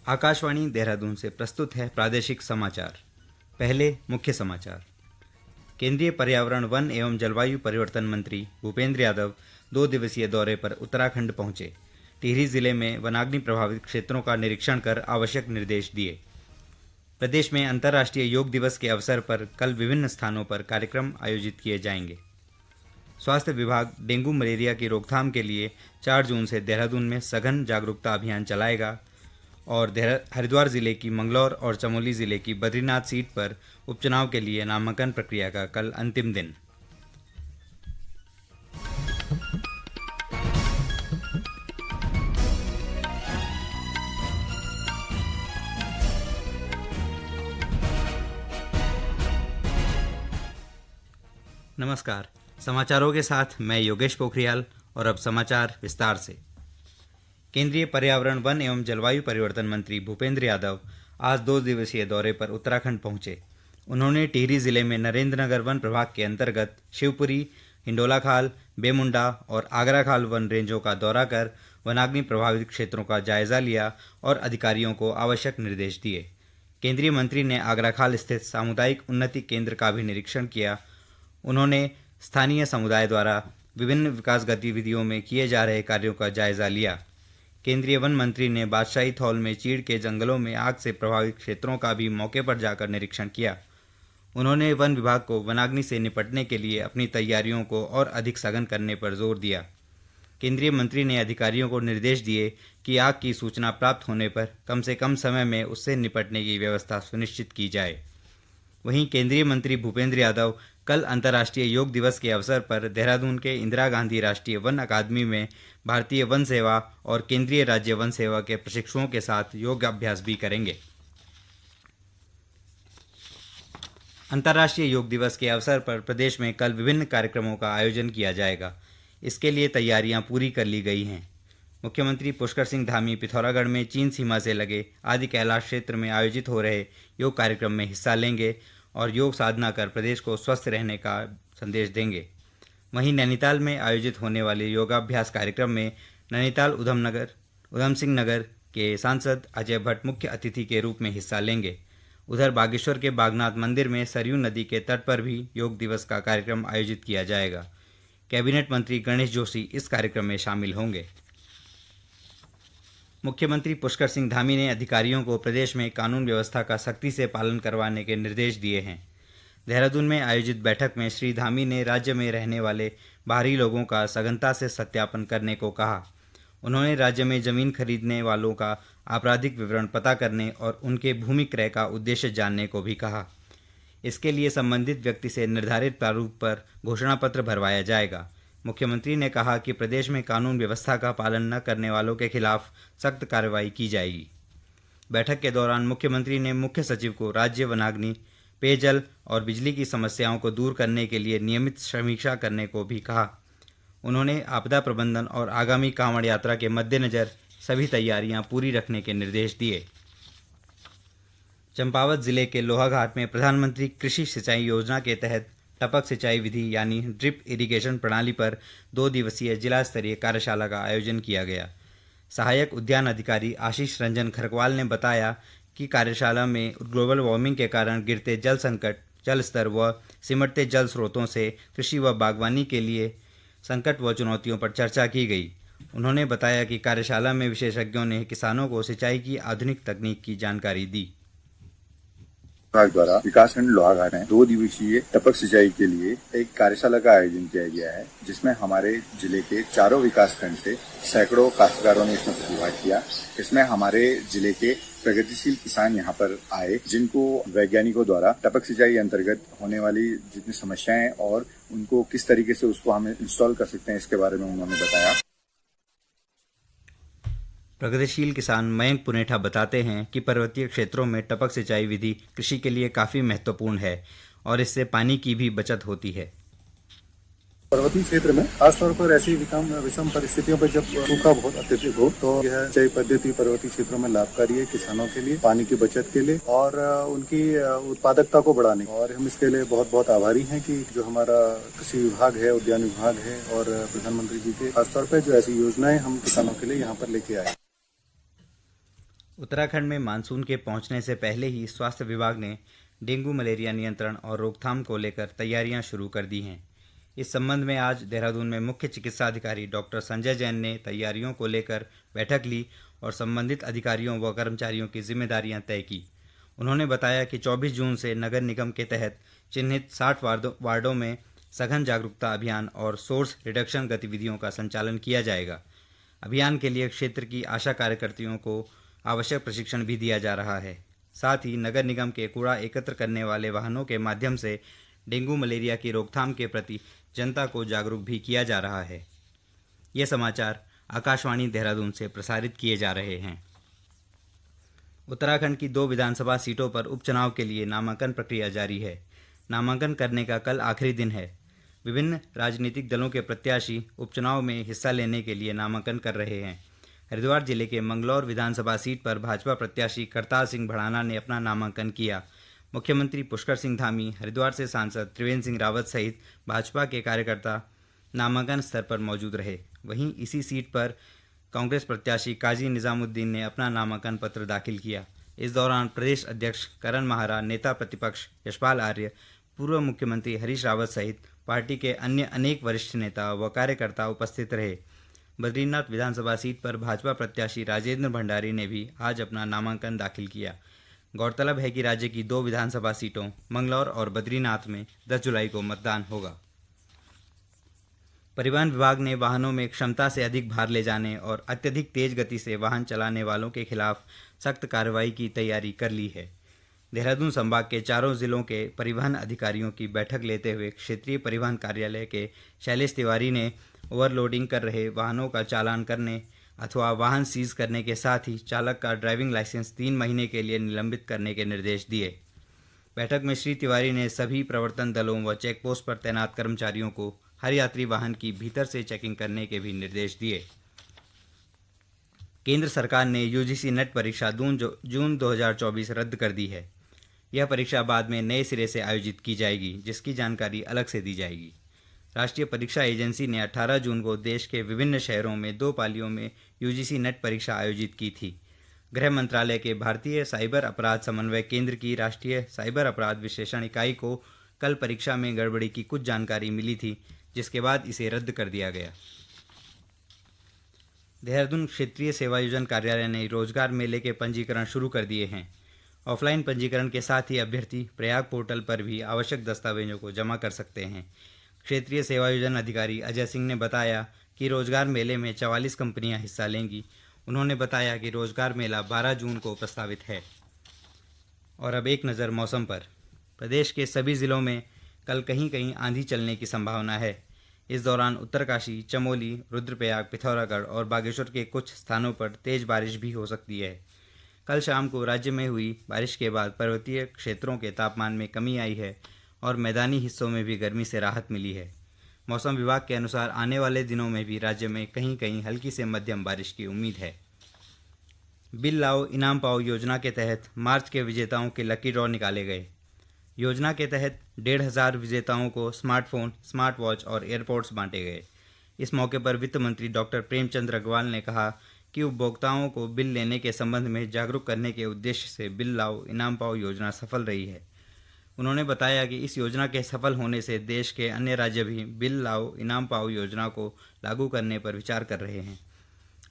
आकाशवाणी देहरादून से प्रस्तुत है प्रादेशिक समाचार। पहले मुख्य समाचार। केंद्रीय पर्यावरण, वन एवं जलवायु परिवर्तन मंत्री भूपेंद्र यादव 2 दिवसीय दौरे पर उत्तराखंड पहुंचे। टिहरी जिले में वनाग्नि प्रभावित क्षेत्रों का निरीक्षण कर आवश्यक निर्देश दिए। प्रदेश में अंतर्राष्ट्रीय योग दिवस के अवसर पर कल विभिन्न स्थानों पर कार्यक्रम आयोजित किए जाएंगे। स्वास्थ्य विभाग डेंगू मलेरिया की रोकथाम के लिए 4 जून से देहरादून में सघन जागरूकता अभियान चलाएगा और हरिद्वार जिले की मंगलौर और चमोली जिले की बद्रीनाथ सीट पर उपचुनाव के लिए नामांकन प्रक्रिया का कल अंतिम दिन। नमस्कार, समाचारों के साथ मैं योगेश पोखरियाल और अब समाचार विस्तार से। केंद्रीय पर्यावरण, वन एवं जलवायु परिवर्तन मंत्री भूपेंद्र यादव आज 2 दिवसीय दौरे पर उत्तराखंड पहुंचे। उन्होंने टिहरी जिले में नरेंद्रनगर वन प्रभाग के अंतर्गत शिवपुरी, हिंडोलाखाल, बेमुंडा और आगराखाल वन रेंजों का दौरा कर वनाग्नि प्रभावित क्षेत्रों का जायजा लिया और अधिकारियों को आवश्यक निर्देश दिए। केंद्रीय मंत्री ने आगराखाल स्थित सामुदायिक उन्नति केंद्र का भी निरीक्षण किया। उन्होंने स्थानीय समुदाय द्वारा विभिन्न विकास गतिविधियों में किए जा रहे कार्यों का जायजा लिया। केंद्रीय वन मंत्री ने बादशाही थौल में चीड़ के जंगलों में आग से प्रभावित क्षेत्रों का भी मौके पर जाकर निरीक्षण किया। उन्होंने वन विभाग को वनाग्नि से निपटने के लिए अपनी तैयारियों को और अधिक सघन करने पर जोर दिया। केंद्रीय मंत्री ने अधिकारियों को निर्देश दिए कि आग की सूचना प्राप्त होने पर कम से कम समय में उससे निपटने की व्यवस्था सुनिश्चित की जाए। वहीं केंद्रीय मंत्री भूपेंद्र यादव कल अंतर्राष्ट्रीय योग दिवस के अवसर पर देहरादून के इंदिरा गांधी राष्ट्रीय वन अकादमी में भारतीय वन सेवा और केंद्रीय राज्य वन सेवा के प्रशिक्षुओं के साथ योग अभ्यास भी करेंगे। अंतर्राष्ट्रीय योग दिवस के अवसर पर प्रदेश में कल विभिन्न कार्यक्रमों का आयोजन किया जाएगा। इसके लिए तैयारियां पूरी कर ली गई हैं। मुख्यमंत्री पुष्कर सिंह धामी पिथौरागढ़ में चीन सीमा से लगे आदि कैलाश क्षेत्र में आयोजित हो रहे योग कार्यक्रम में हिस्सा लेंगे और योग साधना कर प्रदेश को स्वस्थ रहने का संदेश देंगे। वहीं नैनीताल में आयोजित होने वाले योगाभ्यास कार्यक्रम में नैनीताल उधम सिंह नगर के सांसद अजय भट्ट मुख्य अतिथि के रूप में हिस्सा लेंगे। उधर बागेश्वर के बागनाथ मंदिर में सरयू नदी के तट पर भी योग दिवस का कार्यक्रम आयोजित किया जाएगा। कैबिनेट मंत्री गणेश जोशी इस कार्यक्रम में शामिल होंगे। मुख्यमंत्री पुष्कर सिंह धामी ने अधिकारियों को प्रदेश में कानून व्यवस्था का सख्ती से पालन करवाने के निर्देश दिए हैं। देहरादून में आयोजित बैठक में श्री धामी ने राज्य में रहने वाले बाहरी लोगों का सघनता से सत्यापन करने को कहा। उन्होंने राज्य में जमीन खरीदने वालों का आपराधिक विवरण पता करने और उनके भूमि क्रय का उद्देश्य जानने को भी कहा। इसके लिए संबंधित व्यक्ति से निर्धारित प्रारूप पर घोषणा पत्र भरवाया जाएगा। मुख्यमंत्री ने कहा कि प्रदेश में कानून व्यवस्था का पालन न करने वालों के खिलाफ सख्त कार्रवाई की जाएगी। बैठक के दौरान मुख्यमंत्री ने मुख्य सचिव को राज्य वनाग्नि, पेयजल और बिजली की समस्याओं को दूर करने के लिए नियमित समीक्षा करने को भी कहा। उन्होंने आपदा प्रबंधन और आगामी कांवड़ यात्रा के मद्देनजर सभी तैयारियां पूरी रखने के निर्देश दिए। चंपावत जिले के लोहाघाट में प्रधानमंत्री कृषि सिंचाई योजना के तहत टपक सिंचाई विधि यानी ड्रिप इरिगेशन प्रणाली पर 2 दिवसीय जिला स्तरीय कार्यशाला का आयोजन किया गया। सहायक उद्यान अधिकारी आशीष रंजन खरकवाल ने बताया कि कार्यशाला में ग्लोबल वार्मिंग के कारण गिरते जल संकट, जल स्तर व सिमटते जल स्रोतों से कृषि व बागवानी के लिए संकट व चुनौतियों पर चर्चा की गई। उन्होंने बताया कि कार्यशाला में विशेषज्ञों ने किसानों को सिंचाई की आधुनिक तकनीक की जानकारी दी। विभाग द्वारा विकासखंड लोहाघाट में 2 दिवसीय टपक सिंचाई के लिए एक कार्यशाला का आयोजन किया गया है, जिसमें हमारे जिले के चारों विकासखंड से सैकड़ों काश्तकारों ने इसमें प्रतिभाग किया। इसमें हमारे जिले के प्रगतिशील किसान यहाँ पर आए, जिनको वैज्ञानिकों द्वारा टपक सिंचाई अंतर्गत होने वाली जितनी समस्याएं और उनको किस तरीके से उसको हम इंस्टॉल कर सकते हैं, इसके बारे में उन्होंने बताया। प्रगतिशील किसान मयंक पुनेठा बताते हैं कि पर्वतीय क्षेत्रों में टपक सिंचाई विधि कृषि के लिए काफ़ी महत्वपूर्ण है और इससे पानी की भी बचत होती है। पर्वतीय क्षेत्र में खासतौर पर ऐसी विषम परिस्थितियों पर जब सूखा बहुत अत्यधिक हो तो यह सिंचाई पद्धति पर्वतीय क्षेत्रों में लाभकारी है किसानों के लिए, पानी की बचत के लिए और उनकी उत्पादकता को बढ़ाने। और हम इसके लिए बहुत बहुत आभारी हैं कि जो हमारा कृषि विभाग है, उद्यान विभाग है और प्रधानमंत्री जी के खासतौर पर जो ऐसी योजनाएं हम किसानों के लिए यहाँ पर लेके आए। उत्तराखंड में मानसून के पहुंचने से पहले ही स्वास्थ्य विभाग ने डेंगू मलेरिया नियंत्रण और रोकथाम को लेकर तैयारियां शुरू कर दी हैं। इस संबंध में आज देहरादून में मुख्य चिकित्सा अधिकारी डॉक्टर संजय जैन ने तैयारियों को लेकर बैठक ली और संबंधित अधिकारियों व कर्मचारियों की जिम्मेदारियां तय की। उन्होंने बताया कि 24 जून से नगर निगम के तहत चिन्हित 60 वार्डों में सघन जागरूकता अभियान और सोर्स रिडक्शन गतिविधियों का संचालन किया जाएगा। अभियान के लिए क्षेत्र की आशा कार्यकर्तियों को आवश्यक प्रशिक्षण भी दिया जा रहा है। साथ ही नगर निगम के कूड़ा एकत्र करने वाले वाहनों के माध्यम से डेंगू मलेरिया की रोकथाम के प्रति जनता को जागरूक भी किया जा रहा है। ये समाचार आकाशवाणी देहरादून से प्रसारित किए जा रहे हैं। उत्तराखंड की 2 विधानसभा सीटों पर उपचुनाव के लिए नामांकन प्रक्रिया जारी है। नामांकन करने का कल आखिरी दिन है। विभिन्न राजनीतिक दलों के प्रत्याशी उपचुनाव में हिस्सा लेने के लिए नामांकन कर रहे हैं। हरिद्वार जिले के मंगलौर विधानसभा सीट पर भाजपा प्रत्याशी करतार सिंह भड़ाना ने अपना नामांकन किया। मुख्यमंत्री पुष्कर सिंह धामी, हरिद्वार से सांसद त्रिवेंद्र सिंह रावत सहित भाजपा के कार्यकर्ता नामांकन स्थल पर मौजूद रहे। वहीं इसी सीट पर कांग्रेस प्रत्याशी काजी निजामुद्दीन ने अपना नामांकन पत्र दाखिल किया। इस दौरान प्रदेश अध्यक्ष करण माहरा, नेता प्रतिपक्ष यशपाल आर्य, पूर्व मुख्यमंत्री हरीश रावत सहित पार्टी के अन्य अनेक वरिष्ठ नेता व कार्यकर्ता उपस्थित रहे। बद्रीनाथ विधानसभा सीट पर भाजपा प्रत्याशी राजेंद्र भंडारी ने भी आज अपना नामांकन दाखिल किया। गौरतलब है कि राज्य की 2 विधानसभा सीटों मंगलौर और बद्रीनाथ में 10 जुलाई को मतदान होगा। परिवहन विभाग ने वाहनों में क्षमता से अधिक भार ले जाने और अत्यधिक तेज गति से वाहन चलाने वालों के खिलाफ सख्त कार्रवाई की तैयारी कर ली है। देहरादून संभाग के 4 जिलों के परिवहन अधिकारियों की बैठक लेते हुए क्षेत्रीय परिवहन कार्यालय के शैलेश तिवारी ने ओवरलोडिंग कर रहे वाहनों का चालान करने अथवा वाहन सीज करने के साथ ही चालक का ड्राइविंग लाइसेंस 3 महीने के लिए निलंबित करने के निर्देश दिए। बैठक में श्री तिवारी ने सभी प्रवर्तन दलों व चेकपोस्ट पर तैनात कर्मचारियों को हर यात्री वाहन की भीतर से चेकिंग करने के भी निर्देश दिए। केंद्र सरकार ने यूजीसी नेट परीक्षा जून 2024 रद्द कर दी है। यह परीक्षा बाद में नए सिरे से आयोजित की जाएगी, जिसकी जानकारी अलग से दी जाएगी। राष्ट्रीय परीक्षा एजेंसी ने 18 जून को देश के विभिन्न शहरों में 2 पालियों में यूजीसी नेट परीक्षा आयोजित की थी। गृह मंत्रालय के भारतीय साइबर अपराध समन्वय केंद्र की राष्ट्रीय साइबर अपराध विश्लेषण इकाई को कल परीक्षा में गड़बड़ी की कुछ जानकारी मिली थी, जिसके बाद इसे रद्द कर दिया गया। देहरादून क्षेत्रीय सेवायोजन कार्यालय ने रोजगार मेले के पंजीकरण शुरू कर दिए हैं। ऑफलाइन पंजीकरण के साथ ही अभ्यर्थी प्रयाग पोर्टल पर भी आवश्यक दस्तावेजों को जमा कर सकते हैं। क्षेत्रीय सेवायोजन अधिकारी अजय सिंह ने बताया कि रोजगार मेले में 44 कंपनियां हिस्सा लेंगी। उन्होंने बताया कि रोजगार मेला 12 जून को प्रस्तावित है। और अब एक नज़र मौसम पर। प्रदेश के सभी जिलों में कल कहीं कहीं आंधी चलने की संभावना है। इस दौरान उत्तरकाशी, चमोली, रुद्रप्रयाग, पिथौरागढ़ और बागेश्वर के कुछ स्थानों पर तेज बारिश भी हो सकती है। कल शाम को राज्य में हुई बारिश के बाद पर्वतीय क्षेत्रों के तापमान में कमी आई है और मैदानी हिस्सों में भी गर्मी से राहत मिली है। मौसम विभाग के अनुसार आने वाले दिनों में भी राज्य में कहीं कहीं हल्की से मध्यम बारिश की उम्मीद है। बिल लाओ इनाम पाओ योजना के तहत मार्च के विजेताओं के लकी ड्रॉ निकाले गए। योजना के तहत 1,500 विजेताओं को स्मार्टफोन, स्मार्ट वॉच और एयरपोर्ट्स बांटे गए। इस मौके पर वित्त मंत्री डॉक्टर प्रेमचंद अग्रवाल ने कहा कि उपभोक्ताओं को बिल लेने के संबंध में जागरूक करने के उद्देश्य से बिल लाओ इनाम पाओ योजना सफल रही है। उन्होंने बताया कि इस योजना के सफल होने से देश के अन्य राज्य भी बिल लाओ इनाम पाओ योजना को लागू करने पर विचार कर रहे हैं।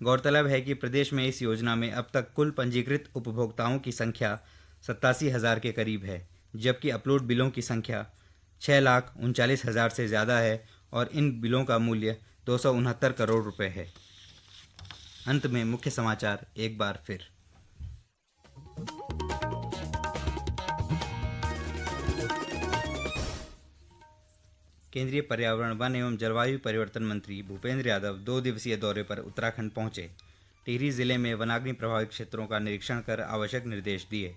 गौरतलब है कि प्रदेश में इस योजना में अब तक कुल पंजीकृत उपभोक्ताओं की संख्या 87,000 के करीब है, जबकि अपलोड बिलों की संख्या 6,39,000 से ज़्यादा है और इन बिलों का मूल्य 269 करोड़ रुपए है। अंत में मुख्य समाचार एक बार फिर। केंद्रीय पर्यावरण, वन एवं जलवायु परिवर्तन मंत्री भूपेंद्र यादव 2 दिवसीय दौरे पर उत्तराखंड पहुंचे। टिहरी जिले में वनाग्नि प्रभावित क्षेत्रों का निरीक्षण कर आवश्यक निर्देश दिए।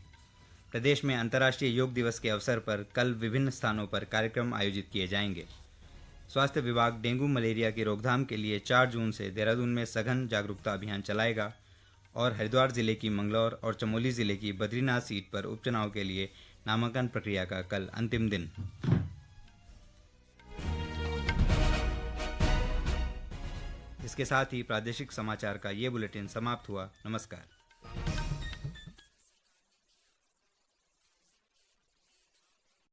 प्रदेश में अंतर्राष्ट्रीय योग दिवस के अवसर पर कल विभिन्न स्थानों पर कार्यक्रम आयोजित किए जाएंगे। स्वास्थ्य विभाग डेंगू मलेरिया की रोकथाम के लिए 4 जून से देहरादून में सघन जागरूकता अभियान चलाएगा और हरिद्वार जिले की मंगलौर और चमोली जिले की बद्रीनाथ सीट पर उपचुनाव के लिए नामांकन प्रक्रिया का कल अंतिम दिन। इसके साथ ही प्रादेशिक समाचार का ये बुलेटिन समाप्त हुआ। नमस्कार।